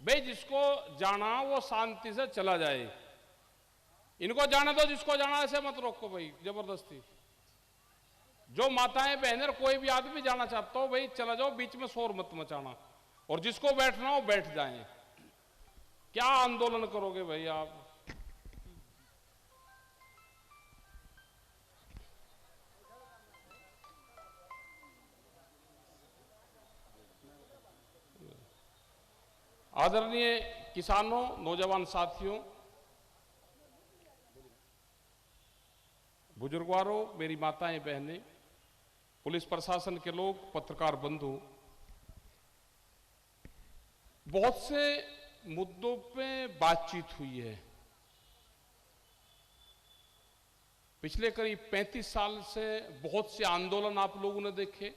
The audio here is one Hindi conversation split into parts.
भाई जिसको जाना वो शांति से चला जाए। इनको जाने दो, जिसको जाना ऐसे मत रोको भाई जबरदस्ती। जो माताएं बहनें कोई भी आदमी जाना चाहता हो भाई चला जाओ, बीच में शोर मत मचाना, और जिसको बैठना हो बैठ जाएं। क्या आंदोलन करोगे भाई आप? आदरणीय किसानों, नौजवान साथियों, बुजुर्गवारों, मेरी माताएं बहनें, पुलिस प्रशासन के लोग, पत्रकार बंधु, बहुत से मुद्दों पे बातचीत हुई है। पिछले करीब 35 साल से बहुत से आंदोलन आप लोगों ने देखे,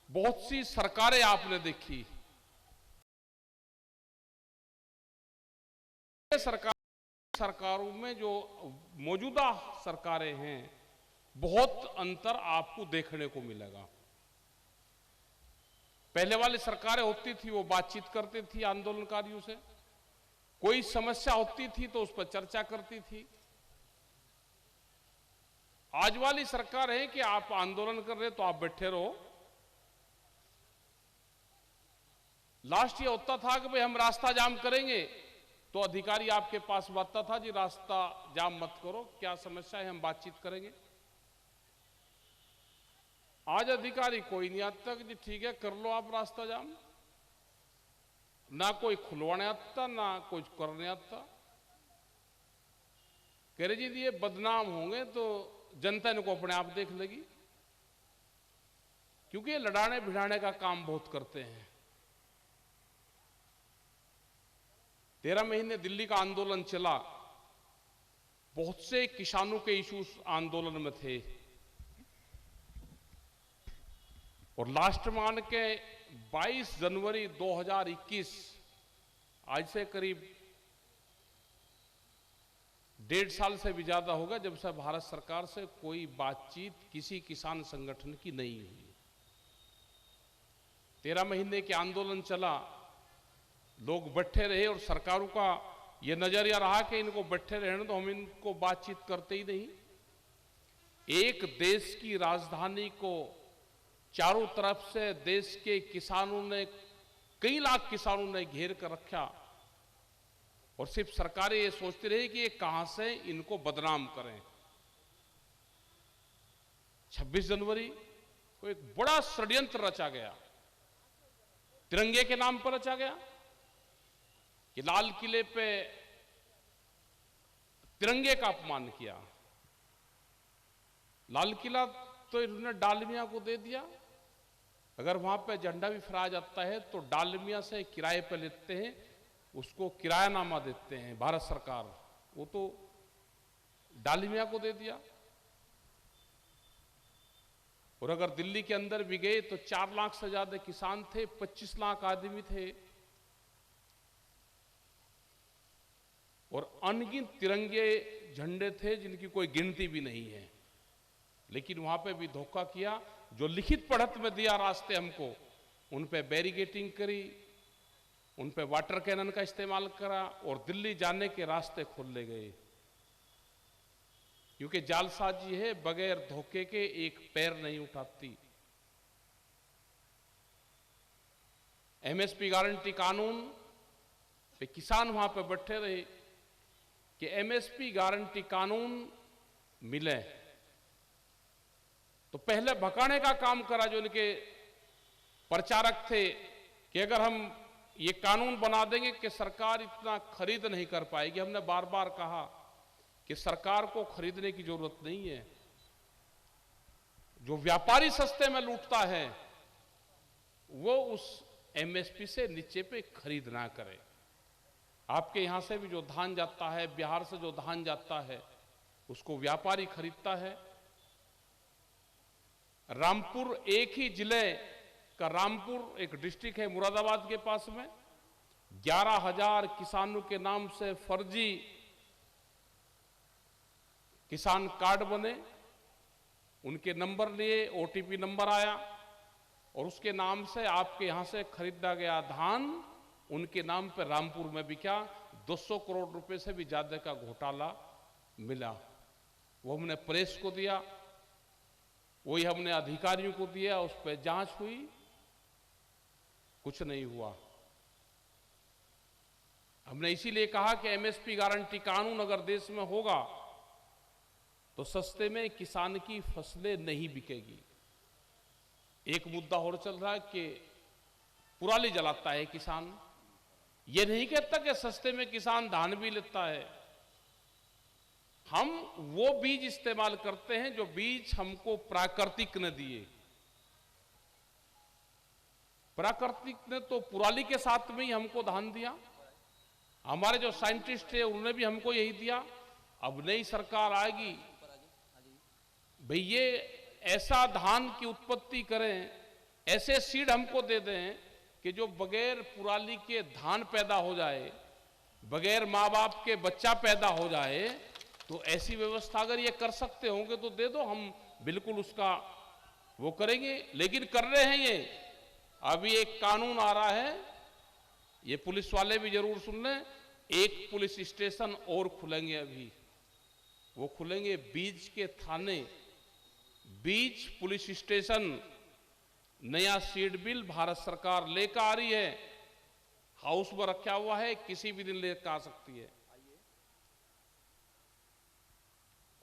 बहुत सी सरकारें आपने देखी। सरकारों में जो मौजूदा सरकारें हैं, बहुत अंतर आपको देखने को मिलेगा। पहले वाली सरकारें होती थी वो बातचीत करती थी आंदोलनकारियों से, कोई समस्या होती थी तो उस पर चर्चा करती थी। आज वाली सरकार है कि आप आंदोलन कर रहे तो आप बैठे रहो। लास्ट ये होता था कि भाई हम रास्ता जाम करेंगे तो अधिकारी आपके पास आता था, जी रास्ता जाम मत करो, क्या समस्या है हम बातचीत करेंगे। आज अधिकारी कोई नहीं आता कि जी ठीक है कर लो आप रास्ता जाम, ना कोई खुलवाने आता ना कुछ करने आता। कह रहे जी ये बदनाम होंगे तो जनता इनको अपने आप देख लेगी, क्योंकि ये लड़ाने भिड़ाने का काम बहुत करते हैं। 13 महीने दिल्ली का आंदोलन चला, बहुत से किसानों के इश्यूज आंदोलन में थे, और लास्ट मान के 22 जनवरी 2021, आज से करीब 1.5 साल से भी ज्यादा होगा जब से भारत सरकार से कोई बातचीत किसी किसान संगठन की नहीं हुई। 13 महीने के आंदोलन चला, लोग बैठे रहे, और सरकारों का यह नजरिया रहा कि इनको बैठे रहने तो हम इनको बातचीत करते ही नहीं। एक देश की राजधानी को चारों तरफ से देश के किसानों ने, कई लाख किसानों ने घेर कर रखा, और सिर्फ सरकारें ये सोचती रही कि ये कहां से इनको बदनाम करें। 26 जनवरी को एक बड़ा षड्यंत्र रचा गया, तिरंगे के नाम पर रचा गया कि लाल किले पे तिरंगे का अपमान किया। लाल किला तो इन्होंने डालमिया को दे दिया। अगर वहां पे झंडा भी फहराया जाता है तो डालमिया से किराए पे लेते हैं, उसको किरायानामा देते हैं भारत सरकार, वो तो डालमिया को दे दिया। और अगर दिल्ली के अंदर भी गए तो 4 लाख से ज्यादा किसान थे, 25 लाख आदमी थे, और अनगिनत तिरंगे झंडे थे जिनकी कोई गिनती भी नहीं है। लेकिन वहां पे भी धोखा किया, जो लिखित पढ़त में दिया रास्ते हमको, उन पे बैरिकेटिंग करी, उन पे वाटर कैनन का इस्तेमाल करा, और दिल्ली जाने के रास्ते खोले गए। क्योंकि जालसाजी है, बगैर धोखे के एक पैर नहीं उठाती। एमएसपी गारंटी कानून पे किसान वहां पे बैठे रहे कि एमएसपी गारंटी कानून मिले, तो पहले भगाने का काम करा जो इनके प्रचारक थे कि अगर हम ये कानून बना देंगे कि सरकार इतना खरीद नहीं कर पाएगी। हमने बार बार कहा कि सरकार को खरीदने की जरूरत नहीं है, जो व्यापारी सस्ते में लूटता है वो उस एमएसपी से नीचे पे खरीद ना करे। आपके यहां से भी जो धान जाता है, बिहार से जो धान जाता है, उसको व्यापारी खरीदता है। रामपुर, एक ही जिले का रामपुर एक डिस्ट्रिक्ट है मुरादाबाद के पास में, 11,000 किसानों के नाम से फर्जी किसान कार्ड बने, उनके नंबर लिए, ओटीपी नंबर आया, और उसके नाम से आपके यहां से खरीदा गया धान उनके नाम पर रामपुर में भी क्या 200 करोड़ रुपए से भी ज्यादा का घोटाला मिला। वो हमने प्रेस को दिया, वही हमने अधिकारियों को दिया, उस पर जांच हुई, कुछ नहीं हुआ। हमने इसीलिए कहा कि एमएसपी गारंटी कानून अगर देश में होगा तो सस्ते में किसान की फसलें नहीं बिकेगी। एक मुद्दा और चल रहा है कि पुराली जलाता है किसान। ये नहीं कहता कि सस्ते में किसान धान भी लेता है। हम वो बीज इस्तेमाल करते हैं जो बीज हमको प्राकृतिक ने दिए। प्राकृतिक ने तो पुराली के साथ में ही हमको धान दिया। हमारे जो साइंटिस्ट है उन्होंने भी हमको यही दिया। अब नई सरकार आएगी, भाई ये ऐसा धान की उत्पत्ति करें, ऐसे सीड हमको दे दें कि जो बगैर पुराली के धान पैदा हो जाए, बगैर माँ बाप के बच्चा पैदा हो जाए, तो ऐसी व्यवस्था अगर ये कर सकते होंगे तो दे दो, हम बिल्कुल उसका वो करेंगे। लेकिन कर रहे हैं ये। अभी एक कानून आ रहा है, ये पुलिस वाले भी जरूर सुन लें, एक पुलिस स्टेशन और खुलेंगे। अभी वो खुलेंगे बीज के थाने, बीज पुलिस स्टेशन। नया सीड बिल भारत सरकार लेकर आ रही है, हाउस में रखा हुआ है, किसी भी दिन लेकर आ सकती है।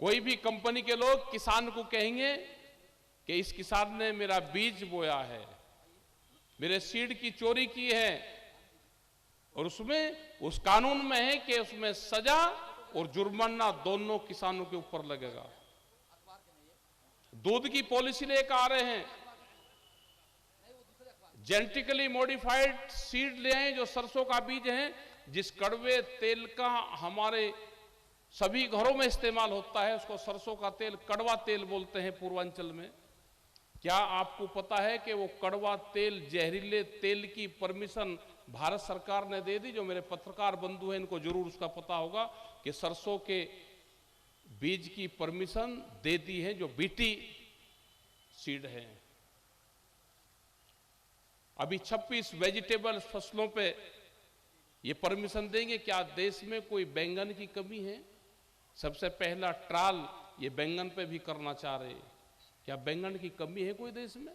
कोई भी कंपनी के लोग किसान को कहेंगे कि इस किसान ने मेरा बीज बोया है, मेरे सीड की चोरी की है, और उसमें उस कानून में है कि उसमें सजा और जुर्माना दोनों किसानों के ऊपर लगेगा। दूध की पॉलिसी लेकर आ रहे हैं, जेनेटिकली मॉडिफाइड सीड ले आए जो सरसों का बीज है, जिस कड़वे तेल का हमारे सभी घरों में इस्तेमाल होता है, उसको सरसों का तेल कड़वा तेल बोलते हैं पूर्वांचल में। क्या आपको पता है कि वो कड़वा तेल, जहरीले तेल की परमिशन भारत सरकार ने दे दी? जो मेरे पत्रकार बंधु हैं इनको जरूर उसका पता होगा कि सरसों के बीज की परमिशन दे दी है जो बीटी सीड है। अभी 26 वेजिटेबल फसलों पे ये परमिशन देंगे। क्या देश में कोई बैंगन की कमी है? सबसे पहला ट्रायल ये बैंगन पे भी करना चाह रहे। क्या बैंगन की कमी है कोई देश में?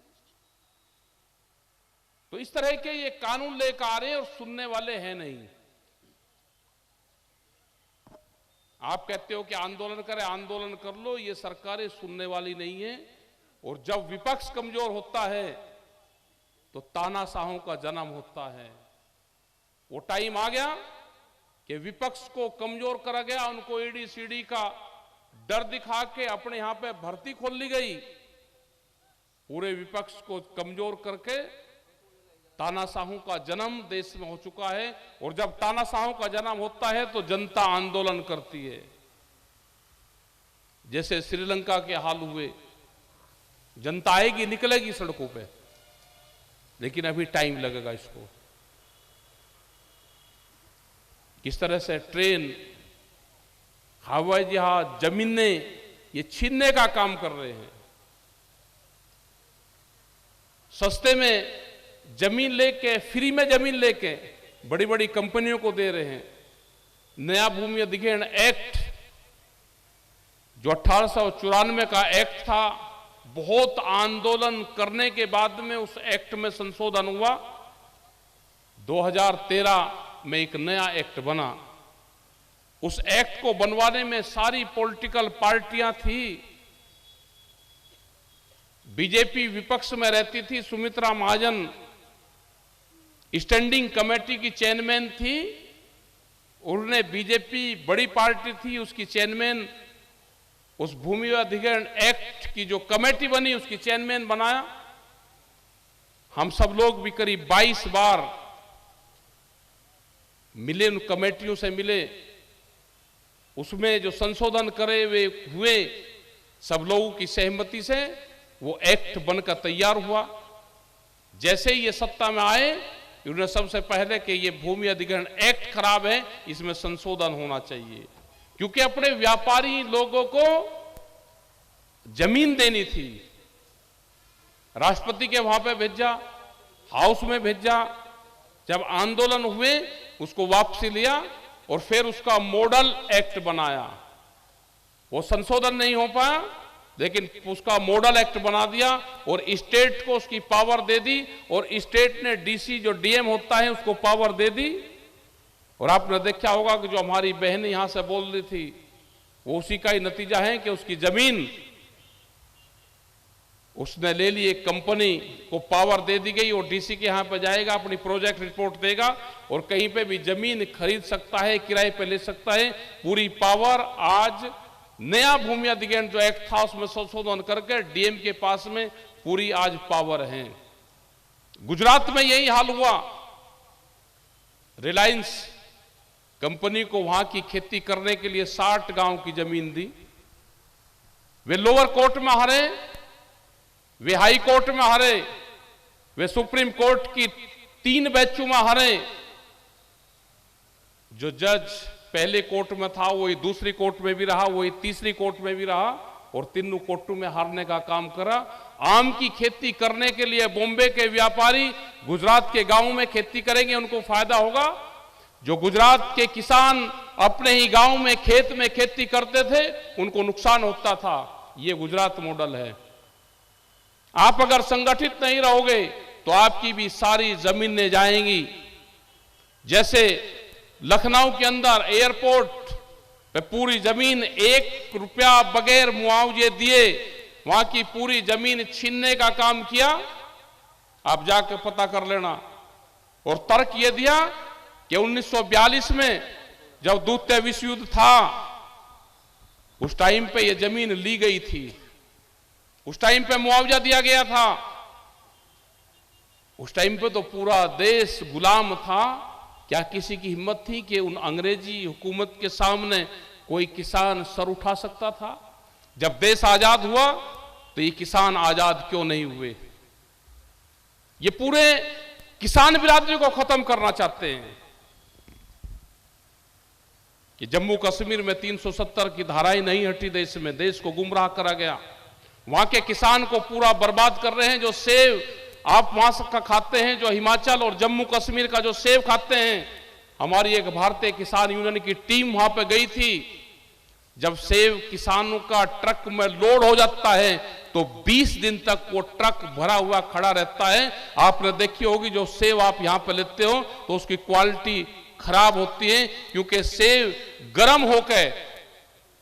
तो इस तरह के ये कानून लेकर आ रहे हैं और सुनने वाले हैं नहीं। आप कहते हो कि आंदोलन करें, आंदोलन कर लो, ये सरकारें सुनने वाली नहीं है। और जब विपक्ष कमजोर होता है तो तानाशाहों का जन्म होता है। वो टाइम आ गया कि विपक्ष को कमजोर करा गया, उनको ईडी सीडी का डर दिखा के अपने यहां पे भर्ती खोल ली गई। पूरे विपक्ष को कमजोर करके तानाशाहों का जन्म देश में हो चुका है। और जब तानाशाहों का जन्म होता है तो जनता आंदोलन करती है, जैसे श्रीलंका के हाल हुए। जनता आएगी, निकलेगी सड़कों पे, लेकिन अभी टाइम लगेगा इसको। किस तरह से ट्रेन, हवाई जहाज, जमीनें ये छीनने का काम कर रहे हैं। सस्ते में जमीन लेके, फ्री में जमीन लेके बड़ी बड़ी कंपनियों को दे रहे हैं। नया भूमि अधिग्रहण एक्ट जो 1894 का एक्ट था, बहुत आंदोलन करने के बाद में उस एक्ट में संशोधन हुआ। 2013 में एक नया एक्ट बना। उस एक्ट को बनवाने में सारी पॉलिटिकल पार्टियां थी। बीजेपी विपक्ष में रहती थी, सुमित्रा महाजन स्टैंडिंग कमेटी की चेयरमैन थी। उन्होंने, बीजेपी बड़ी पार्टी थी, उसकी चेयरमैन, उस भूमि अधिग्रहण एक्ट की जो कमेटी बनी उसकी चेयरमैन बनाया। हम सब लोग भी करीब 22 बार मिले, उन कमेटियों से मिले। उसमें जो संशोधन करे वे हुए, सब लोगों की सहमति से वो एक्ट बनकर तैयार हुआ। जैसे ही ये सत्ता में आए, उन्होंने सबसे पहले कि ये भूमि अधिग्रहण एक्ट खराब है, इसमें संशोधन होना चाहिए। क्योंकि अपने व्यापारी लोगों को जमीन देनी थी। राष्ट्रपति के वहां पे भेजा, हाउस में भेजा, जब आंदोलन हुए उसको वापसी लिया और फिर उसका मॉडल एक्ट बनाया। वो संशोधन नहीं हो पाया, लेकिन उसका मॉडल एक्ट बना दिया और स्टेट को उसकी पावर दे दी, और स्टेट ने डीसी जो डीएम होता है उसको पावर दे दी। और आपने देखा होगा कि जो हमारी बहन यहां से बोल रही थी, वो उसी का ही नतीजा है कि उसकी जमीन उसने ले ली, एक कंपनी को पावर दे दी गई और डीसी के यहां पे जाएगा, अपनी प्रोजेक्ट रिपोर्ट देगा और कहीं पे भी जमीन खरीद सकता है, किराए पे ले सकता है। पूरी पावर आज नया भूमि अधिग्रहण जो एक्ट था उसमें संशोधन करके डीएम के पास में पूरी आज पावर है। गुजरात में यही हाल हुआ। रिलायंस कंपनी को वहां की खेती करने के लिए 60 गांव की जमीन दी। वे लोअर कोर्ट में हारे, वे हाई कोर्ट में हारे, वे सुप्रीम कोर्ट की 3 बेंचों में हारे। जो जज पहले कोर्ट में था वही दूसरी कोर्ट में भी रहा, वही तीसरी कोर्ट में भी रहा और तीनों कोर्टों में हारने का काम करा। आम की खेती करने के लिए बॉम्बे के व्यापारी गुजरात के गांवों में खेती करेंगे, उनको फायदा होगा। जो गुजरात के किसान अपने ही गांव में खेत में खेती करते थे उनको नुकसान होता था। ये गुजरात मॉडल है। आप अगर संगठित नहीं रहोगे तो आपकी भी सारी जमीनें जाएंगी। जैसे लखनऊ के अंदर एयरपोर्ट पे पूरी जमीन 1 रुपया बगैर मुआवजे दिए वहां की पूरी जमीन छीनने का काम किया, आप जाकर पता कर लेना। और तर्क यह दिया कि 1942 में जब द्वितीय विश्व युद्ध था उस टाइम पे यह जमीन ली गई थी, उस टाइम पे मुआवजा दिया गया था। उस टाइम पे तो पूरा देश गुलाम था। क्या किसी की हिम्मत थी कि उन अंग्रेजी हुकूमत के सामने कोई किसान सर उठा सकता था? जब देश आजाद हुआ तो ये किसान आजाद क्यों नहीं हुए? ये पूरे किसान बिरादरी को खत्म करना चाहते हैं कि जम्मू कश्मीर में 370 की धाराएं नहीं हटी, देश में देश को गुमराह करा गया। वहां के किसान को पूरा बर्बाद कर रहे हैं। जो सेब आप वहां का खाते हैं, जो हिमाचल और जम्मू कश्मीर का जो सेब खाते हैं, हमारी एक भारतीय किसान यूनियन की टीम वहां पे गई थी। जब सेब किसानों का ट्रक में लोड हो जाता है तो 20 दिन तक वो ट्रक भरा हुआ खड़ा रहता है। आपने देखी होगी जो सेब आप यहां पे लेते हो तो उसकी क्वालिटी खराब होती है, क्योंकि सेब गर्म होकर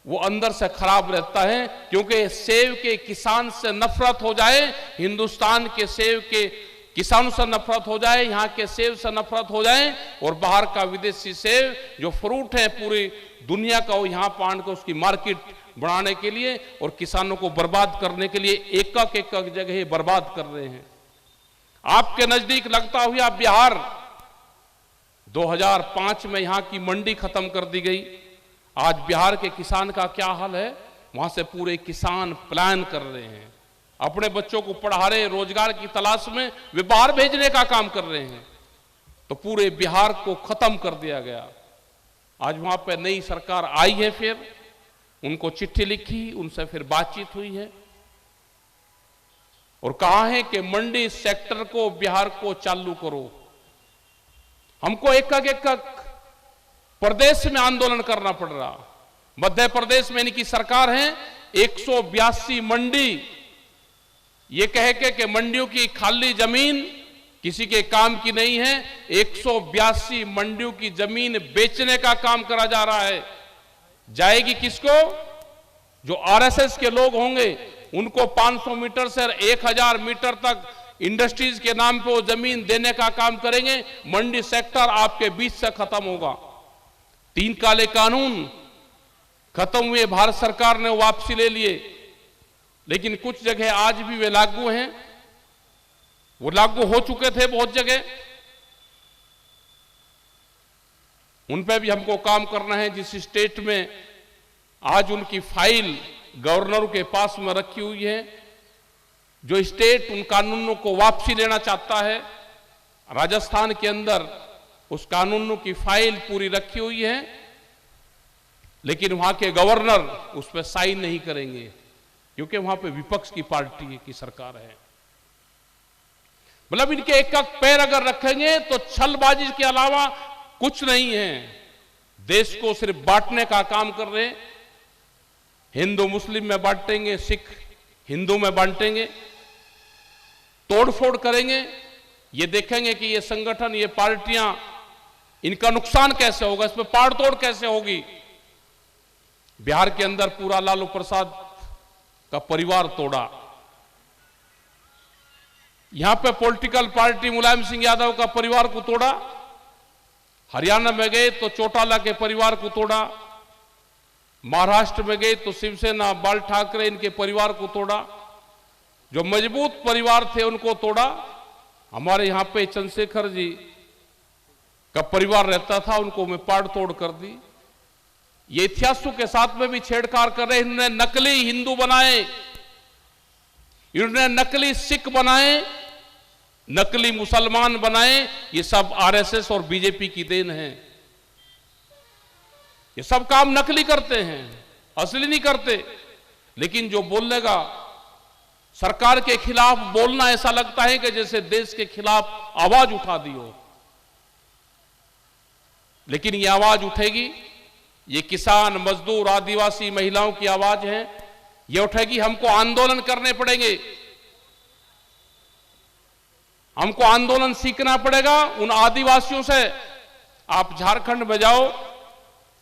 वो अंदर से खराब रहता है। क्योंकि सेब के किसान से नफरत हो जाए, हिंदुस्तान के सेब के किसानों से नफरत हो जाए, यहाँ के सेब से नफरत हो जाए और बाहर का विदेशी सेब जो फ्रूट है पूरी दुनिया का वो यहाँ पान को उसकी मार्केट बढ़ाने के लिए और किसानों को बर्बाद करने के लिए एक एक जगह बर्बाद कर रहे हैं। आपके नजदीक लगता हुआ बिहार 2005 में यहाँ की मंडी खत्म कर दी गई। आज बिहार के किसान का क्या हाल है? वहां से पूरे किसान प्लान कर रहे हैं, अपने बच्चों को पढ़ा रहे, रोजगार की तलाश में वे बाहर भेजने का काम कर रहे हैं। तो पूरे बिहार को खत्म कर दिया गया। आज वहां पे नई सरकार आई है, फिर उनको चिट्ठी लिखी, उनसे फिर बातचीत हुई है और कहा है कि मंडी सेक्टर को बिहार को चालू करो। हमको एक प्रदेश में आंदोलन करना पड़ रहा। मध्य प्रदेश में इनकी सरकार है, 182 मंडी ये कह के कि मंडियों की खाली जमीन किसी के काम की नहीं है। 182 मंडियों की जमीन बेचने का काम करा जा रहा है। जाएगी किसको? जो आरएसएस के लोग होंगे उनको 500 मीटर से 1000 मीटर तक इंडस्ट्रीज के नाम पे वो जमीन देने का काम करेंगे। मंडी सेक्टर आपके बीच से खत्म होगा। 3 काले कानून खत्म हुए, भारत सरकार ने वापसी ले लिए, लेकिन कुछ जगह आज भी वे लागू हैं। वो लागू हो चुके थे बहुत जगह, उन पे भी हमको काम करना है। जिस स्टेट में आज उनकी फाइल गवर्नर के पास में रखी हुई है, जो स्टेट उन कानूनों को वापसी लेना चाहता है, राजस्थान के अंदर उस कानूनों की फाइल पूरी रखी हुई है, लेकिन वहां के गवर्नर उस पर साइन नहीं करेंगे क्योंकि वहां पे विपक्ष की पार्टी की सरकार है। मतलब इनके एक पैर अगर रखेंगे तो छलबाजी के अलावा कुछ नहीं है। देश को सिर्फ बांटने का काम कर रहे हैं। हिंदू मुस्लिम में बांटेंगे, सिख हिंदू में बांटेंगे, तोड़फोड़ करेंगे। ये देखेंगे कि ये संगठन, ये पार्टियां, इनका नुकसान कैसे होगा, इसमें पाड़ तोड़ कैसे होगी। बिहार के अंदर पूरा लालू प्रसाद का परिवार तोड़ा। यहां पे पॉलिटिकल पार्टी मुलायम सिंह यादव का परिवार को तोड़ा। हरियाणा में गए तो चौटाला के परिवार को तोड़ा। महाराष्ट्र में गए तो शिवसेना, बाल ठाकरे, इनके परिवार को तोड़ा। जो मजबूत परिवार थे उनको तोड़ा। हमारे यहां पे चंद्रशेखर जी का परिवार रहता था, उनको मैं पाड़ तोड़ कर दी। ये इतिहासों के साथ में भी छेड़छाड़ कर रहे। इन्होंने नकली हिंदू बनाए, इन्होंने नकली सिख बनाए, नकली मुसलमान बनाए। ये सब आरएसएस और बीजेपी की देन है। ये सब काम नकली करते हैं, असली नहीं करते। लेकिन जो बोलने का, सरकार के खिलाफ बोलना, ऐसा लगता है कि जैसे देश के खिलाफ आवाज उठा दी हो। लेकिन ये आवाज उठेगी, ये किसान, मजदूर, आदिवासी महिलाओं की आवाज है, ये उठेगी। हमको आंदोलन करने पड़ेंगे, हमको आंदोलन सीखना पड़ेगा उन आदिवासियों से। आप झारखंड में जाओ,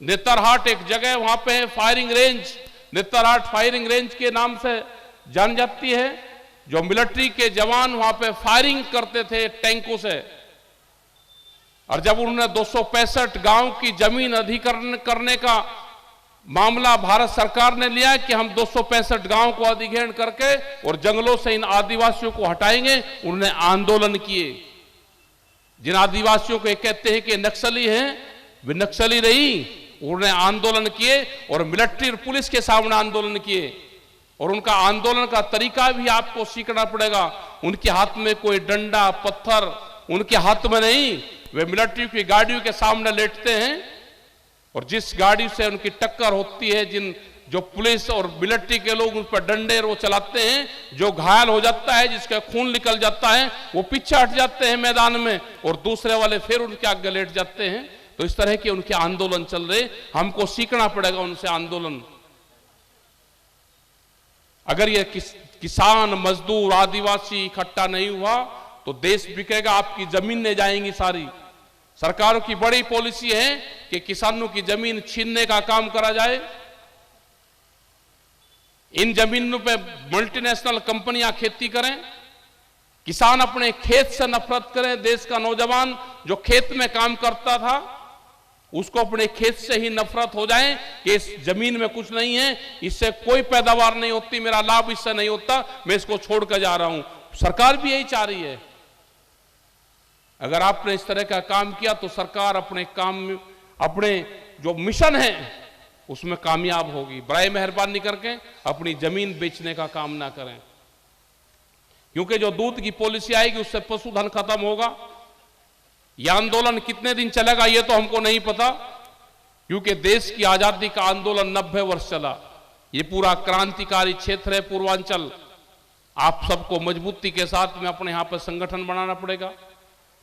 नेतरहाट एक जगह, वहां पे है firing range. Netarhat firing range के नाम से जान जाती है। जो मिलिट्री के जवान वहां पे फायरिंग करते थे टैंकों से। और जब उन्होंने 265 गांव की जमीन अधिग्रहण करने का मामला भारत सरकार ने लिया कि हम 265 गांव को अधिग्रहण करके और जंगलों से इन आदिवासियों को हटाएंगे, उन्होंने आंदोलन किए। जिन आदिवासियों को कहते हैं कि नक्सली हैं, वे नक्सली नहीं। उन्होंने आंदोलन किए और मिलिट्री और पुलिस के सामने आंदोलन किए। और उनका आंदोलन का तरीका भी आपको सीखना पड़ेगा। उनके हाथ में कोई डंडा, पत्थर उनके हाथ में नहीं। वे मिलिट्री की गाड़ियों के सामने लेटते हैं और जिस गाड़ी से उनकी टक्कर होती है, जो पुलिस और मिलिट्री के लोग उन पर डंडे वो चलाते हैं, जो घायल हो जाता है, जिसका खून निकल जाता है, वो पीछे हट जाते हैं मैदान में और दूसरे वाले फिर उनके आगे लेट जाते हैं। तो इस तरह के उनके आंदोलन चल रहे। हमको सीखना पड़ेगा उनसे आंदोलन। अगर ये किसान, मजदूर, आदिवासी इकट्ठा नहीं हुआ तो देश बिकेगा, आपकी जमीनें जाएंगी सारी। सरकारों की बड़ी पॉलिसी है कि किसानों की जमीन छीनने का काम करा जाए। इन जमीनों पे मल्टीनेशनल कंपनियां खेती करें, किसान अपने खेत से नफरत करें। देश का नौजवान जो खेत में काम करता था, उसको अपने खेत से ही नफरत हो जाए कि इस जमीन में कुछ नहीं है, इससे कोई पैदावार नहीं होती, मेरा लाभ इससे नहीं होता, मैं इसको छोड़कर जा रहा हूं। सरकार भी यही चाह रही है। अगर आपने इस तरह का काम किया तो सरकार अपने जो मिशन है उसमें कामयाब होगी। बराए मेहरबानी करके अपनी जमीन बेचने का काम ना करें, क्योंकि जो दूध की पॉलिसी आएगी उससे पशुधन खत्म होगा। यह आंदोलन कितने दिन चलेगा ये तो हमको नहीं पता, क्योंकि देश की आजादी का आंदोलन 90 वर्ष चला। ये पूरा क्रांतिकारी क्षेत्र है पूर्वांचल। आप सबको मजबूती के साथ में अपने यहां पर संगठन बनाना पड़ेगा,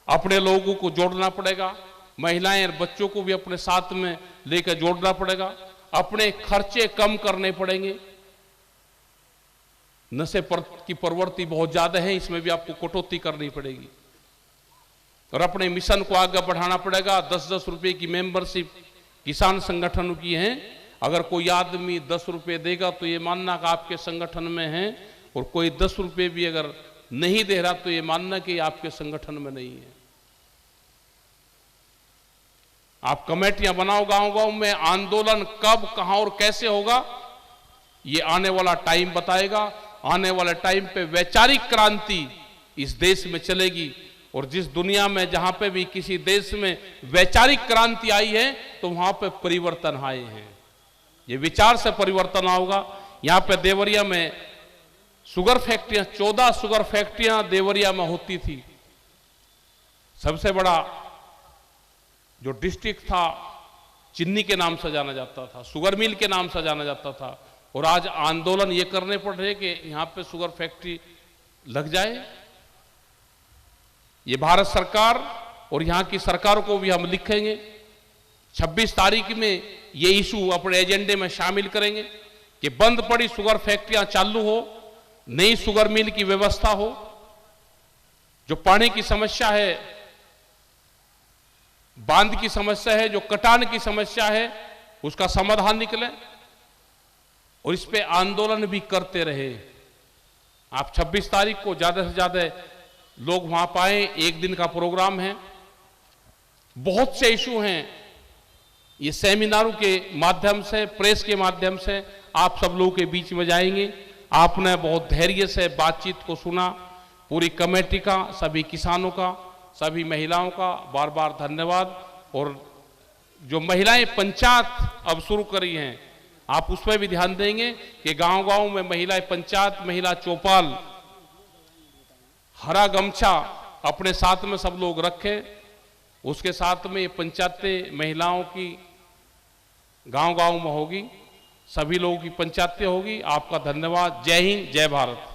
अपने लोगों को जोड़ना पड़ेगा, महिलाएं और बच्चों को भी अपने साथ में लेकर जोड़ना पड़ेगा, अपने खर्चे कम करने पड़ेंगे। नशे की प्रवृत्ति बहुत ज्यादा है, इसमें भी आपको कटौती करनी पड़ेगी और अपने मिशन को आगे बढ़ाना पड़ेगा। 10-10 रुपए की मेंबरशिप किसान संगठनों की है। अगर कोई आदमी 10 रुपए देगा तो ये मानना कि आपके संगठन में है, और कोई 10 रुपए भी अगर नहीं दे रहा तो ये मानना कि आपके संगठन में नहीं है। आप कमेटियां बनाओ गांव-गांव में। आंदोलन कब, कहां और कैसे होगा ये आने वाला टाइम बताएगा। आने वाले टाइम पे वैचारिक क्रांति इस देश में चलेगी, और जिस दुनिया में जहां पे भी किसी देश में वैचारिक क्रांति आई है तो वहां पे परिवर्तन आए हैं। ये विचार से परिवर्तन होगा। यहां पे देवरिया में शुगर फैक्ट्रियां, 14 शुगर फैक्ट्रियां देवरिया में होती थी। सबसे बड़ा जो डिस्ट्रिक्ट था चिन्नी के नाम से जाना जाता था, शुगर मिल के नाम से जाना जाता था, और आज आंदोलन ये करने पड़ रहे कि यहां पे शुगर फैक्ट्री लग जाए। ये भारत सरकार और यहाँ की सरकारों को भी हम लिखेंगे, 26 तारीख में ये इशू अपने एजेंडे में शामिल करेंगे कि बंद पड़ी शुगर फैक्ट्रियां चालू हो, नई शुगर मिल की व्यवस्था हो, जो पानी की समस्या है, बांध की समस्या है, जो कटान की समस्या है, उसका समाधान निकले और इस पे आंदोलन भी करते रहे। आप 26 तारीख को ज्यादा से ज्यादा लोग वहां पाए, एक दिन का प्रोग्राम है, बहुत से इशू हैं, ये सेमिनारों के माध्यम से, प्रेस के माध्यम से आप सब लोगों के बीच में जाएंगे। आपने बहुत धैर्य से बातचीत को सुना, पूरी कमेटी का, सभी किसानों का, सभी महिलाओं का बार बार धन्यवाद। और जो महिलाएं पंचायत अब शुरू करी हैं, आप उस पर भी ध्यान देंगे कि गांव-गांव में महिलाएं पंचायत, महिला चौपाल, हरा गमछा अपने साथ में सब लोग रखें। उसके साथ में ये पंचायतें महिलाओं की गांव-गांव में होगी, सभी लोगों की पंचायतें होगी। आपका धन्यवाद। जय हिंद, जय भारत।